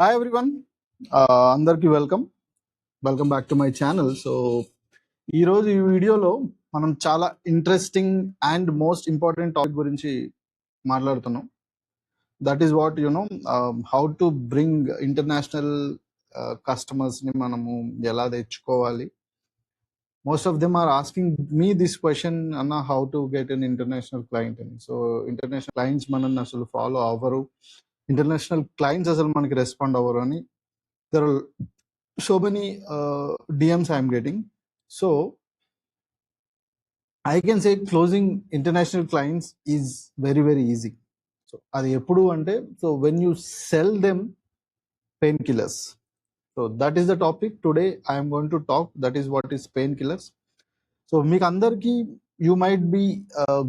Hi everyone, అందరికీ welcome back to my channel. So ఈరోజు ఈ వీడియోలో మనం చాలా interesting and most important topic గురించి మాట్లాడుతున్నాం. That is what how to bring international కస్టమర్స్ని మనము ఎలా తెచ్చుకోవాలి. Most of them are asking me this question అన్న, how to get an international client అని. సో ఇంటర్నేషనల్ క్లయింట్స్ మనల్ని అసలు ఫాలో అవ్వరు, ఇంటర్నేషనల్ క్లయింట్స్ అసలు మనకి రెస్పాండ్ అవ్వరు అని there are so many DMs I am getting. So I can say closing international clients is very easy. So అది ఎప్పుడు అంటే, so when you sell them painkillers. So that is the topic today I am going to talk. That is what is painkillers. So మీకు అందరికీ you might be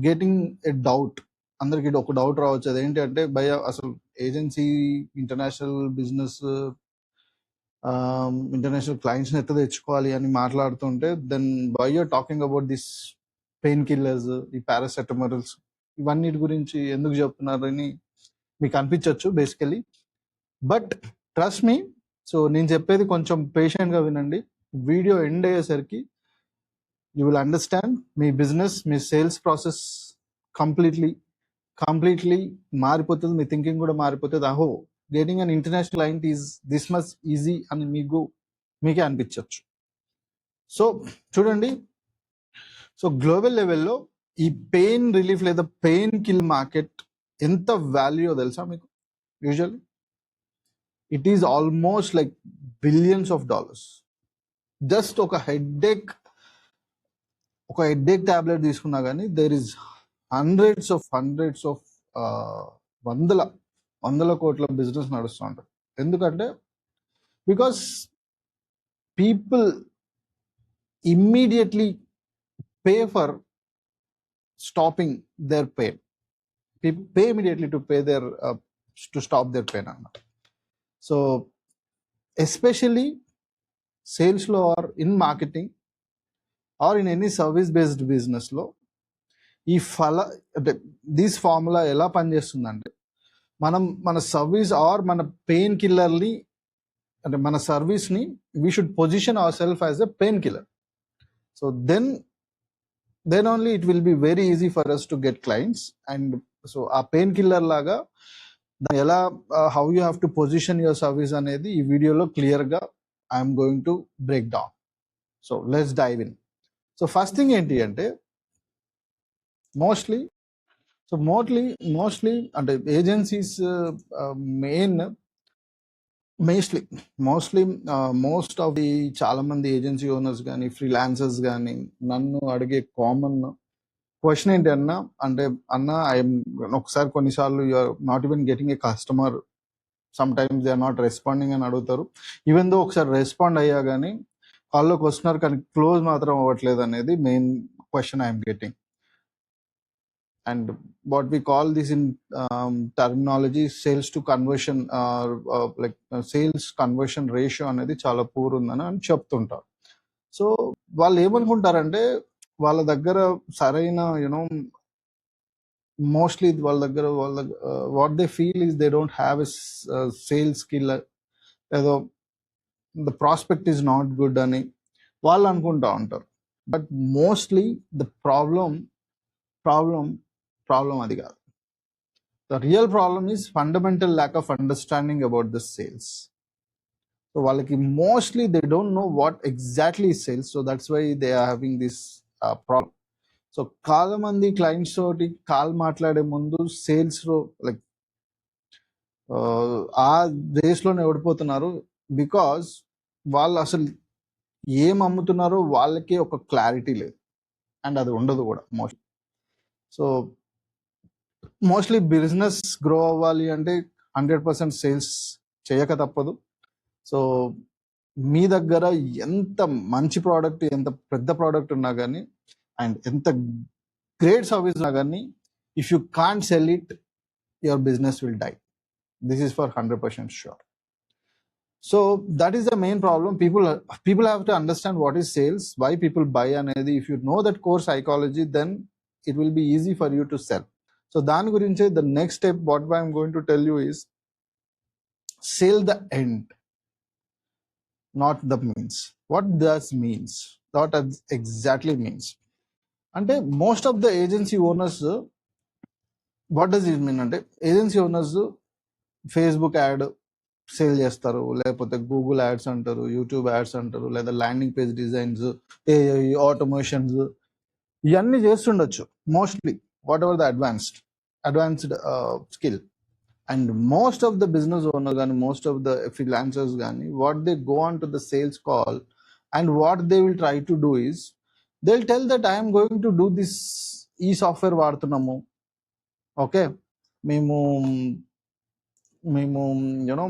getting a doubt. అందరికి ఒక doubt రావచ్చు. అదేంటి అంటే, భయ అసలు ఏజెన్సీ ఇంటర్నేషనల్ బిజినెస్ ఇంటర్నేషనల్ క్లయింట్స్ని ఎట్లా తెచ్చుకోవాలి అని మాట్లాడుతుంటే, then why you're talking about this pain killers, ఈ పారాసెటమాల్స్, ఇవన్నిటి గురించి ఎందుకు చెప్తున్నారని మీకు అనిపించవచ్చు basically. But trust me, so నేను చెప్పేది కొంచెం పేషెంట్గా వినండి. వీడియో ఎండ్ అయ్యేసరికి యూ విల్ అండర్స్టాండ్. మీ బిజినెస్, మీ సేల్స్ ప్రాసెస్ కంప్లీట్లీ మారిపోతుంది. మీ థింకింగ్ కూడా మారిపోతుంది. అహో, getting an international client is this much easy అని మీకే అనిపించవచ్చు. సో చూడండి, సో గ్లోబల్ లెవెల్లో ఈ పెయిన్ రిలీఫ్ లేదా పెయిన్ కిల్ మార్కెట్ ఎంత వాల్యూ తెలుసా మీకు? Usually it is almost like billions of dollars. Just ఒక హెడ్ఏక్ టాబ్లెట్ తీసుకున్నా కానీ దేర్ ఈజ్ హండ్రెడ్స్ ఆఫ్ వందల కోట్ల బిజినెస్ నడుస్తూ ఉంటుంది. ఎందుకంటే because people immediately pay for stopping their pain. People pay immediately to stop their pain అన్నమాట. So especially సేల్స్లో or in marketing or in any service based బిజినెస్లో ఈ దిస్ ఫార్ములా ఎలా పనిచేస్తుందంటే, మన సర్వీస్ ఆర్ మన పెయిన్ కిల్లర్ని, అంటే మన సర్వీస్ని we should position our self as a pain killer. So then only it will be very easy for us to get clients. And so ఆ పెయిన్ కిల్లర్ లాగా ఎలా how you have to position your service అనేది ఈ వీడియోలో క్లియర్గా I'm going to break down. So let's dive in. So first thing ఏంటి అంటే, mostly అంటే ఏజెన్సీస్ మోస్ట్ ఆఫ్ ది చాలా మంది ఏజెన్సీ ఓనర్స్ కానీ ఫ్రీలాన్సర్స్ కానీ నన్ను అడిగే కామన్ క్వశ్చన్ ఏంటి అన్న అంటే, ఒకసారి కొన్నిసార్లు you are not even getting a customer, sometimes they are not responding అని అడుగుతారు. ఈవెన్ దో ఒకసారి రెస్పాండ్ అయ్యా కానీ కాల్లోకి వస్తున్నారు కానీ క్లోజ్ మాత్రం అవ్వట్లేదు అనేది main question I'm getting. And what we call this in terminology sales to conversion, sales conversion ratio అనేది చాలా పూర్ ఉందని చెప్తుంటారు. సో వాళ్ళు ఏమనుకుంటారంటే, వాళ్ళ దగ్గర సరైన మోస్ట్లీ వాళ్ళ దగ్గర what they feel is they don't have a sales skill, ఏదో the prospect is not good అని వాళ్ళు అనుకుంటా ఉంటారు. బట్ మోస్ట్లీ ద ప్రాబ్లం అది కాదు. The real problem is fundamental lack of understanding about the sales. So వాళ్ళకి mostly they don't know what exactly sales. So that's why they are having this problem. So చాలా మంది clients తోటి call మాట్లాడే ముందు సేల్స్లో ఆ రేస్లోనే ఓడిపోతున్నారు. బికాజ్ వాళ్ళు అసలు ఏం అమ్ముతున్నారో వాళ్ళకి ఒక క్లారిటీ లేదు, అండ్ అది ఉండదు కూడా mostly. So mostly business grow అవ్వాలి అంటే 100% సేల్స్ చేయక తప్పదు. సో మీ దగ్గర ఎంత మంచి ప్రోడక్ట్, ఎంత పెద్ద ప్రోడక్ట్ ఉన్నా కానీ, అండ్ ఎంత గ్రేట్ సర్వీస్ ఉన్నా కానీ, if you can't sell it, your business will die. This is for 100% sure. So that is the main problem. People have to understand what is sales, why people buy అనేది. If you know that core psychology, then it will be easy for you to sell. So దాని గురించి the next step what I'm going to tell you is, sell the end, not the means. What does means? What exactly means? అంటే most of the agency owners, what does it mean అంటే agency owners Facebook ad sale చేస్తారు, లేకపోతే Google ads అంటారు, YouTube ads అంటారు, లేదా landing page designs, AI, automations, ఇవన్నీ చేస్తుండొచ్చు mostly, whatever the advanced skill. And most of the business owner కానీ, most of the freelancers కానీ, what they go on to the sales call and what they will try to do is they will tell that I'm going to do this, ఈ software వాడుతున్నాము, okay, మేము మేము you know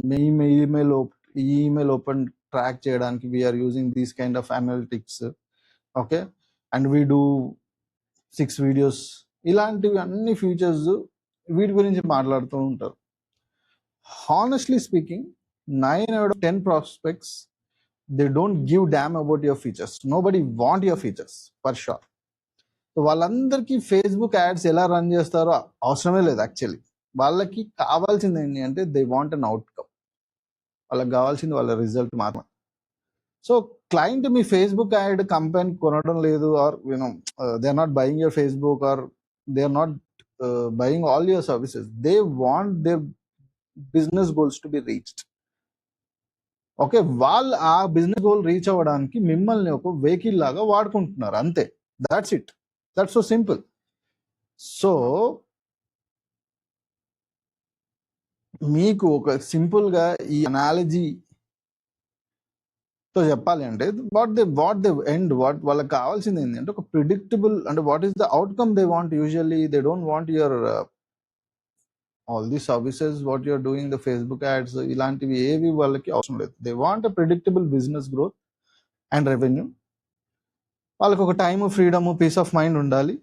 మీ email open track చేయడానికి we're using these kind of analytics, okay, and we do 6 videos, ఇలాంటివి అన్ని features వీటి గురించి మాట్లాడుతూ ఉంటారు. Honestly speaking, 9 out of 10 prospects, they don't give damn about your features. Nobody want your features for sure. So వాళ్ళందరికీ Facebook ads ఎలా run చేస్తారో అవసరమే లేదు. యాక్చువల్లీ వాళ్ళకి కావాల్సింది ఏంటి అంటే దే వాంట్ అన్ అవుట్కమ్, వాళ్ళకి కావాల్సింది వాళ్ళ రిజల్ట్ మాత్రమే. సో క్లయింట్ మీ ఫేస్బుక్ యాడ్ కంపెనీ కొనడం లేదు, or you know they are not buying your Facebook, or they are not buying all your services. They want their business goals to be reached. Okay, వాళ్ళు ఆ business goal reach అవ్వడానికి మిమ్మల్ని ఒక vehicle లాగా వాడుకుంటున్నారు, అంతే. That's it, that's so simple. So మీకు ఒక సింపుల్గా ఈ అనాలజీతో చెప్పాలి అంటే వాట్ దే ఎండ్, వాట్ వాళ్ళకి కావాల్సింది ఏంటంటే ఒక ప్రిడిక్టబుల్, అంటే what is the outcome they want. Usually they don't want your all the services what you are doing, the Facebook ads, ఇలాంటివి ఏవి వాళ్ళకి అవసరం లేదు. They want a predictable business growth and revenue. వాళ్ళకి ఒక time, freedom, peace of mind ఉండాలి,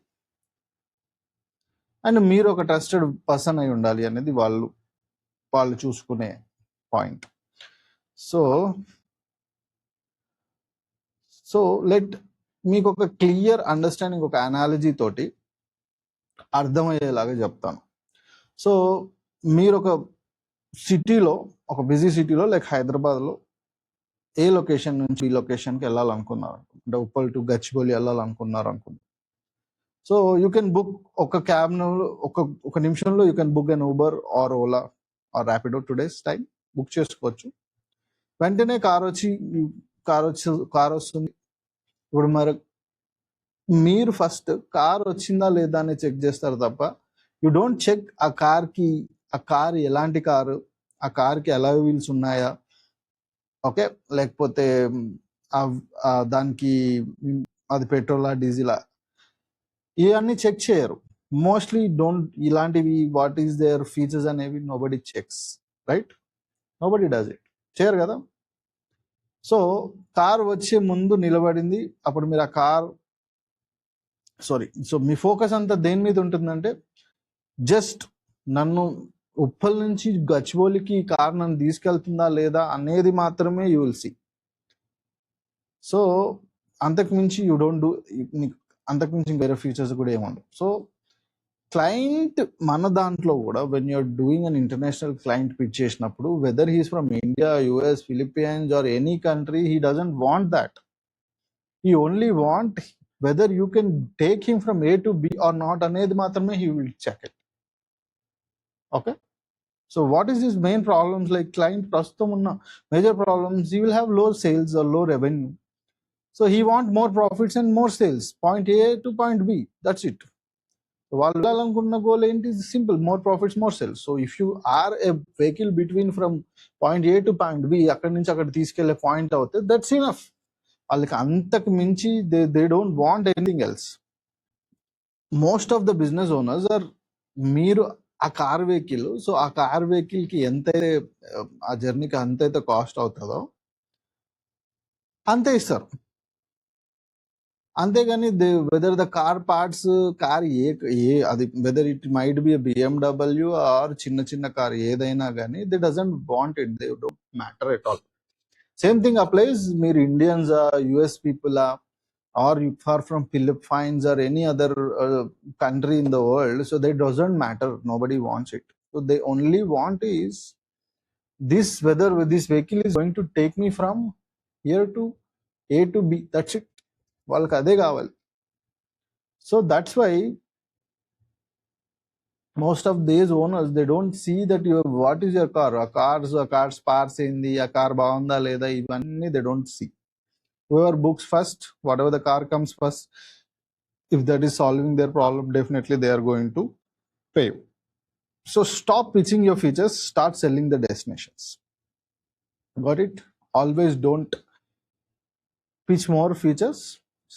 and మీరు ఒక ట్రస్టెడ్ పర్సన్ అయి ఉండాలి అనేది వాళ్ళు చూసుకునే పాయింట్. సో లెట్ మీకు ఒక క్లియర్ అండర్స్టాండింగ్, ఒక అనాలజీ తోటి అర్థమయ్యేలాగా చెప్తాను. సో మీరు ఒక సిటీలో, ఒక బిజీ సిటీలో లైక్ హైదరాబాద్లో ఏ లొకేషన్ నుంచి ఈ లొకేషన్కి వెళ్ళాలనుకున్నారు, అంటే ఉప్పల్ టు గచ్చిబౌలి వెళ్ళాలనుకున్నారు అనుకుంది. సో యూ కెన్ బుక్ ఒక క్యాబ్ను ఒక నిమిషంలో you can book in Uber or Ola or Rapido, today's time book చేసుకోవచ్చు. వెంటనే కార్ వస్తుంది. ఇప్పుడు మరి మీరు ఫస్ట్ కార్ వచ్చిందా లేదా అని చెక్ చేస్తారు తప్ప యూ డోంట్ చెక్ ఆ కార్ ఎలాంటి కారు, ఆ కార్కి అలాయ్ వీల్స్ ఉన్నాయా, ఓకే, లేకపోతే దానికి అది పెట్రోలా డీజిలా, ఇవన్నీ చెక్ చేయరు. మోస్ట్లీ డోంట్, ఇలాంటివి వాట్ ఈస్ దేర్ ఫీచర్స్ అనేవి nobody checks, right? Nobody does it, చేయరు కదా. సో కార్ వచ్చే ముందు నిలబడింది, అప్పుడు మీరు ఆ కార్ సో మీ ఫోకస్ అంతా దేని మీద ఉంటుందంటే జస్ట్ నన్ను ఉప్పల్ నుంచి గచ్చిబౌలికి కార్ నన్ను తీసుకెళ్తుందా లేదా అనేది మాత్రమే యూ విల్ సీ. సో అంతకుమించి యూ డోంట్ డూ, అంతకుమించి వేరే ఫీచర్స్ కూడా ఏముండవు. సో క్లయింట్ మన దాంట్లో కూడా when you're doing an international client pitch చేసినప్పుడు, whether he's from India, US, Philippines or any country, he doesn't want that. He only want whether you can take him from A to B or not అనేది మాత్రమే he will check it. Okay, so what is his main problems? Like client ప్రస్తుతం ఉన్న major problems, he will have low sales or low revenue. So he want more profits and more sales, point A to point B, that's it. వాళ్ళు వెళ్ళాలనుకున్న goal ఏంటి? Simple, more profits, more sales. So if you are a vehicle between from point A to point B, అక్కడి నుంచి అక్కడ తీసుకెళ్లే point అవుతే that's enough. వాళ్ళకి అంతకు మించి they don't want anything else. Most of the business owners are, మీరు ఆ కార్ వెహికల్, సో ఆ కార్ వెహికల్కి ఎంతైతే ఆ జర్నీకి ఎంతైతే కాస్ట్ అవుతుందో అంతే ఇస్తారు. అంతేగాని whether the car parts, car అది whether it might be BMW or చిన్న కార్ ఏదైనా కానీ they doesn't want it, they don't matter at all. Same thing applies, మీరు Indians, US people, or you far from Philippines or any other country in the world, so that doesn't matter, nobody wants it. So they only want is whether this vehicle is going to take me from here to A to B. That's it. వాళ్ళకి అదే కావాలి. So that's why most of these owners, they don't see that what is your car, a car's parts ఏంది, a car బాగుందా లేదా, ఇవన్నీ they don't see. Whoever books first, whatever the car comes first, if that is solving their problem, definitely they are going to pay. So stop pitching your features, start selling the destinations. Got it? Always don't pitch more features,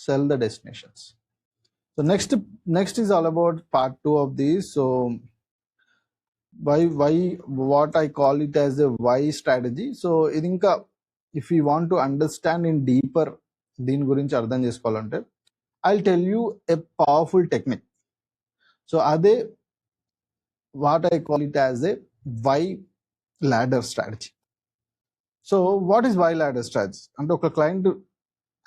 sell the destinations. So next is all about part 2 of this. So why what I call it as a why strategy. So ఇది ఇంకా if you want to understand in deeper దీని గురించి అర్థం చేసుకోవాలంటే I'll tell you a powerful technique. So అదే what I call it as a why ladder strategy. So what is why ladder strategy? అంటే ఒక client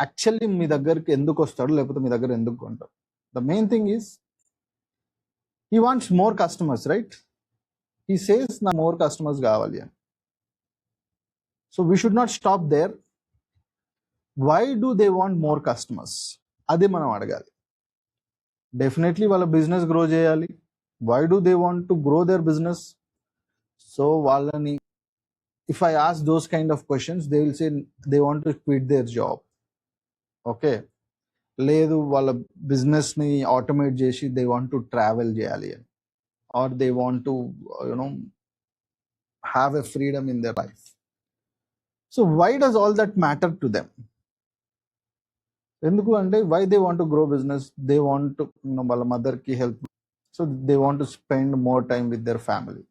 actually మీ దగ్గరికి ఎందుకు వస్తాడు, లేకపోతే మీ దగ్గర ఎందుకు కొంటాడు? The main thing is he wants more customers, right? He says na more customers కావాలి అని. So we should not stop there. Why do they want more customers? అదే మనం అడగాలి. డెఫినెట్లీ వాళ్ళ బిజినెస్ గ్రో చేయాలి. Why do they want to grow their business? So వాళ్ళని if I ask those kind of questions, they will say they want to quit their job. Okay, లేదు వాళ్ళ business ని automate చేసి they want to travel చేయాలి అని, or they want to have a freedom in their life. So why does all that matter to them? ఎందుకు అంటే why they want to grow business, they want to వాళ్ళ మదర్కి help, so they want to spend more time with their family,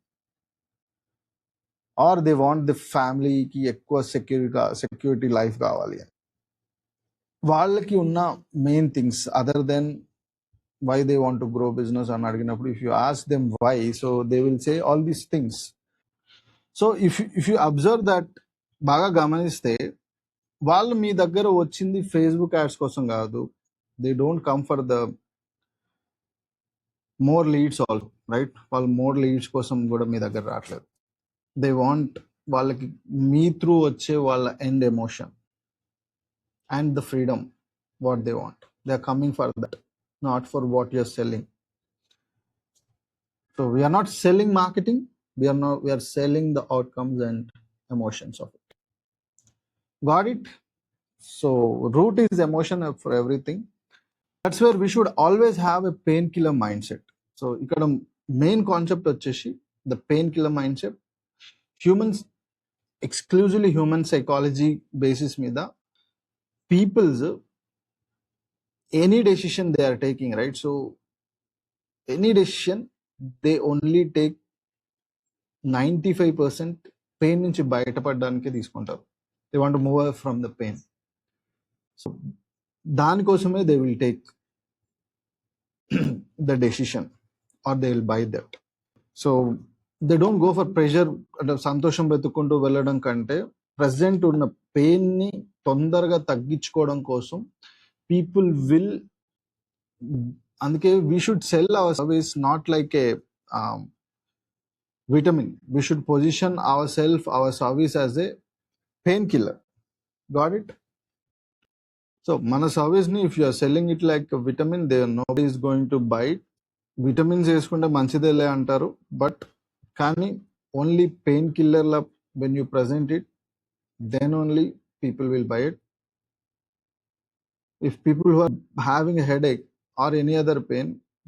or they want the ఫ్యామిలీకి ఎక్కువ security life కావాలి అని. వాళ్ళకి ఉన్న main things other than why they want to grow business అని అడిగినప్పుడు if you ask them why, so they will say all these things. So if you observe that, బాగా గమనిస్తే వాళ్ళు మీ దగ్గర వచ్చింది ఫేస్బుక్ యాడ్స్ కోసం కాదు. They don't come for the more leads also, right? వాళ్ళు మోర్ లీడ్స్ కోసం కూడా మీ దగ్గర రావట్లేదు. దే వాంట్ వాళ్ళకి మీ త్రూ వచ్చే వాళ్ళ end emotion and the freedom what they want. They are coming for that, not for what you're selling. So we are not selling marketing, we are selling the outcomes and emotions of it. Got it? So root is emotion for everything. That's where we should always have a painkiller mindset. So ఇక్కడ main concept వచ్చేసి the painkiller mindset. Humans, exclusively human psychology basis మీద people's any decision they are taking, right? So any decision they only take 95% pain నుంచి బయటపడడానికి తీసుకుంటారు. They want to move away from the pain. So దానికోసమే they will take the decision or they will buy that. So they don't go for pressure అంటే సంతోషం వెతుక్కుంటూ వెళ్ళడం కంటే present ఉన్న పెయిన్ ని తొందరగా తగ్గించుకోవడం కోసం పీపుల్ విల్, అందుకే we should sell our service not like a vitamin. We should position ourselves, our service as a painkiller. Got it? So mana service ni if you are selling it like a vitamin, there nobody is going to buy it. Vitamins వేసుకుంటే మంచిదేలే అంటారు, but కానీ only pain killer law when you present it, then only people will buy it. If people who are having a headache or any other pain,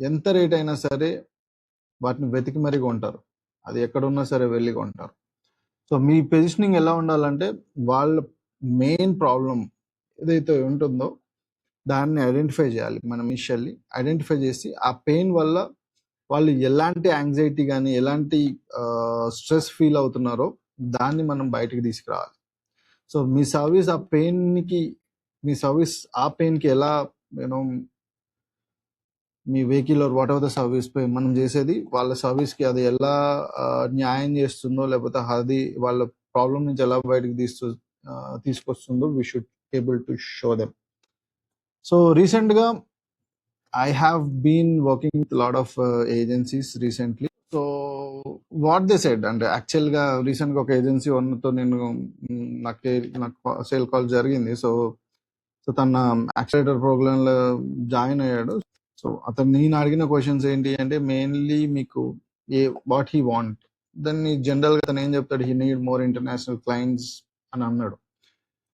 ఎంత rate అయినా సరే వాటిని వెతికి మరీ కొంటారు, అది ఎక్కడున్నా సరే వెళ్ళి కొంటారు. సో మీ పొజిషనింగ్ ఎలా ఉండాలంటే వాళ్ళ మెయిన్ ప్రాబ్లం ఏదైతే ఉంటుందో దాన్ని ఐడెంటిఫై చేయాలి. మనం ఇనిషియల్లీ ఐడెంటిఫై చేసి ఆ పెయిన్ వల్ల వాళ్ళు ఎలాంటి యాంగ్జైటీ కానీ ఎలాంటి స్ట్రెస్ ఫీల్ అవుతున్నారో దాన్ని మనం బయటికి తీసుకురావాలి. సో మీ సర్వీస్ ఆ పెయిన్కి, మీ సర్వీస్ ఆ పెయిన్కి ఎలా మీ vehicle or whatever the service మనం చేసేది వాళ్ళ సర్వీస్కి అది ఎలా న్యాయం చేస్తుందో, లేకపోతే అది వాళ్ళ ప్రాబ్లం నుంచి ఎలా బయటకు తీసుకొస్తుందో we should able to show them. So రీసెంట్గా I have been working with a lot of agencies recently. So what they said అంటే యాక్చువల్గా రీసెంట్గా ఒక ఏజెన్సీ ఓనర్తో నాకు సేల్ కాల్ జరిగింది. సో సో తన యాక్సిలేటర్ ప్రోగ్రాంలో జాయిన్ అయ్యాడు. సో అతను నేను అడిగిన క్వశ్చన్స్ ఏంటి అంటే మెయిన్లీ మీకు వాట్ హీ వాంట్. దాన్ని జనరల్గా అతను ఏం చెప్తాడు, he need more international clients అని అన్నాడు.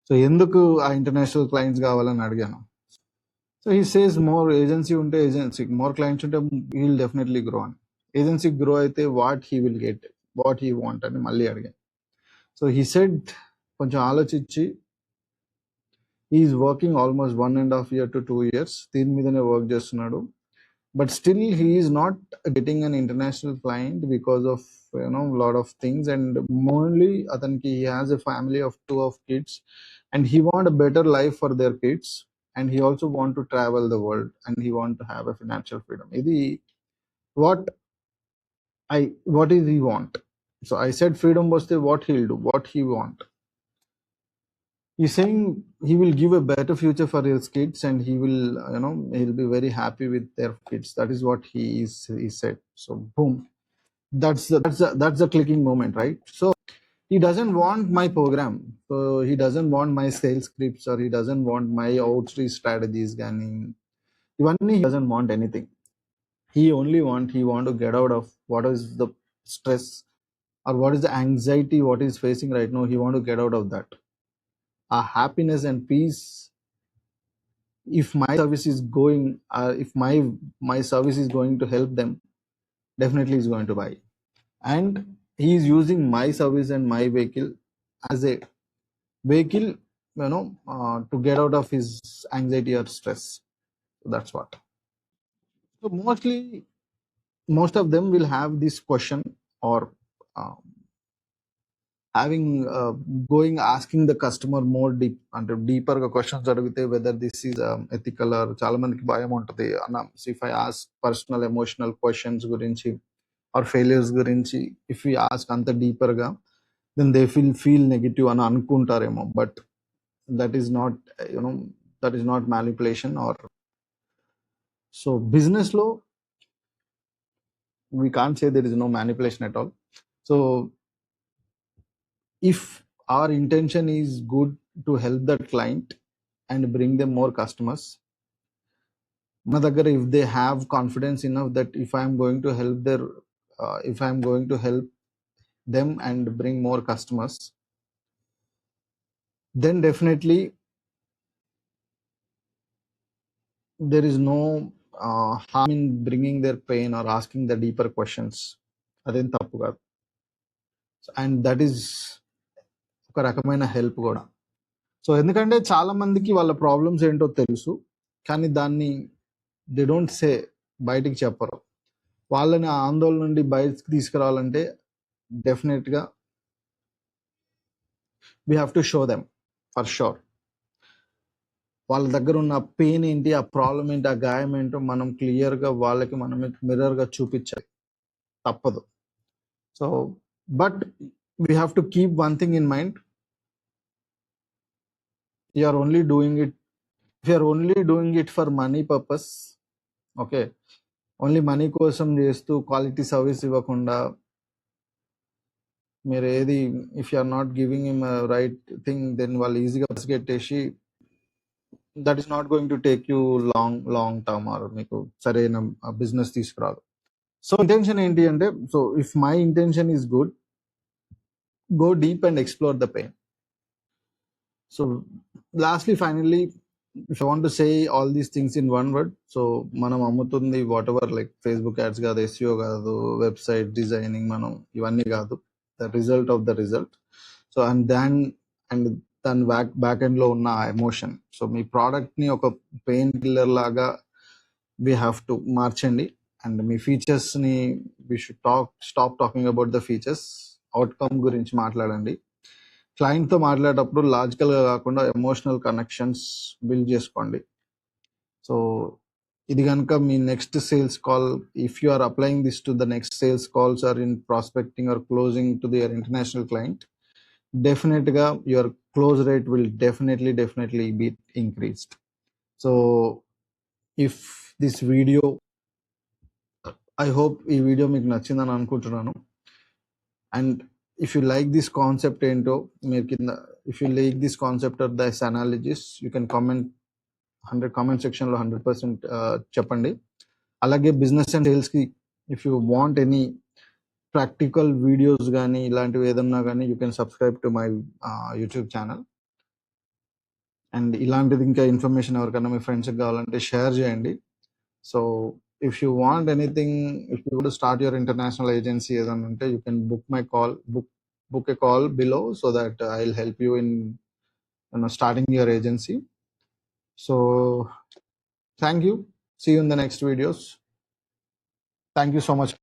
సో ఎందుకు ఆ ఇంటర్నేషనల్ క్లయింట్స్ కావాలని అడిగాను. So he says more agency ఉంటే ఏజెన్సీ మోర్ క్లయింట్స్ ఉంటే హీ విల్ డెఫినెట్లీ గ్రో అని. ఏజెన్సీ గ్రో అయితే what he will get, what he want అని మళ్ళీ అడిగాను. సో హీ సెడ్ కొంచెం ఆలోచించి is working almost 1.5 year to 2 years దీని మీదనే వర్క్ చేస్తున్నాడు. But still he is not getting an international client because of lot of things and mainly అతనికి he has a family of 2 kids and he want a better life for their kids and he also want to travel the world and he want to have a financial freedom. Idi what is he want? So I said freedom was the what he'll do, what he want. He's saying he will give a better future for his kids and he will he'll be very happy with their kids. That is what he said. So boom, that's the clicking moment, right? So he doesn't want my program, so he doesn't want my sales scripts or he doesn't want my outreach strategies gani ivanni. He doesn't want anything. He want to get out of what is the stress or what is the anxiety what he's facing right now. He want to get out of that. A happiness and peace, if my service is going if my service is going to help them, definitely is going to buy. And he is using my service and my vehicle as a vehicle to get out of his anxiety or stress. So that's what. So most of them will have this question or having going asking the customer more deep and deeper questions adugite whether this is ethical or చాలా మందికి భయం ఉంటుంది అన్న. So if I ask personal emotional questions గురించి or failures గురించి, if we ask అంత deeper గా, then they feel negative అని అనుకుంటారేమో. But that is not manipulation or so business law. We can't say there is no manipulation at all. So if our intention is good to help that client and bring them more customers, మన దగ్గర if they have confidence enough that if I am going to help them and bring more customers, then definitely there is no harm in bringing their pain or asking the deeper questions. అదేం తప్పు కాదు. And that is ఒక రకమైన help కూడా. So ఎందుకంటే చాలా మందికి వాళ్ళ ప్రాబ్లమ్స్ ఏంటో తెలుసు, కానీ దాన్ని దే డోంట్ సే, బయటికి చెప్పరు. వాళ్ళని ఆ ఆందోళన నుండి బయటకు తీసుకురావాలంటే డెఫినెట్గా we have to show them for sure. వాళ్ళ దగ్గర ఉన్న పెయిన్ ఏంటి, ఆ ప్రాబ్లం ఏంటి, ఆ గాయం ఏంటో మనం క్లియర్గా వాళ్ళకి మనం మిర్రర్గా చూపించాలి, తప్పదు. So but we have to keep one thing in mind, you are only doing it for money purpose. Okay, only money కోసం చేస్తూ క్వాలిటీ సర్వీస్ ఇవ్వకుండా మీరు ఏది, if you are not giving him right thing, then వాళ్ళు ఈజీగా పెట్టేసి that is not going to take you long term or మీకు సరైన బిజినెస్ తీసుకురాదు. సో ఇంటెన్షన్ ఏంటి అంటే, so if my intention is good, go deep and explore the pain. So lastly, finally, if I want to say all these things in one word, so మనం అమ్ముతుంది whatever, like Facebook ads కాదు, SEO కాదు, website designing, మనం ఇవన్నీ కాదు, the result of the result. So and దాని back end లో ఉన్న ఎమోషన్. సో మీ ప్రోడక్ట్ ని ఒక పెయిన్ కిల్లర్ లాగా వీ హ్యావ్ టు మార్చండి. అండ్ మీ ఫీచర్స్ ని we should stop talking about the features, outcome గురించి మాట్లాడండి. క్లయింట్తో మాట్లాడేటప్పుడు లాజికల్గా కాకుండా ఎమోషనల్ కనెక్షన్స్ బిల్డ్ చేసుకోండి. సో ఇది కనుక మీ next sales call, if you are applying this to the next sales calls or in prospecting or closing to their international client, డెఫినెట్గా your close rate will definitely be increased. So if this video I hope ఈ video మీకు నచ్చిందని అనుకుంటున్నాను. And if you like this concept ఏంటో మీరు కింద, if you like this concept or this analogies, you can comment 100 comment సెక్షన్లో 100% చెప్పండి. అలాగే బిజినెస్ అండ్ సేల్స్కి if you want any practical videos కానీ ఇలాంటివి ఏదన్నా కానీ you can subscribe to my YouTube channel. And ఇలాంటిది ఇంకా ఇన్ఫర్మేషన్ ఎవరికైనా మీ ఫ్రెండ్స్కి కావాలంటే షేర్ చేయండి. So if you want anything, if you want to start your international agency ఏదైనా ఉంటే you can book a call below so that I'll help you in starting your agency. So thank you. See you in the next videos. Thank you so much.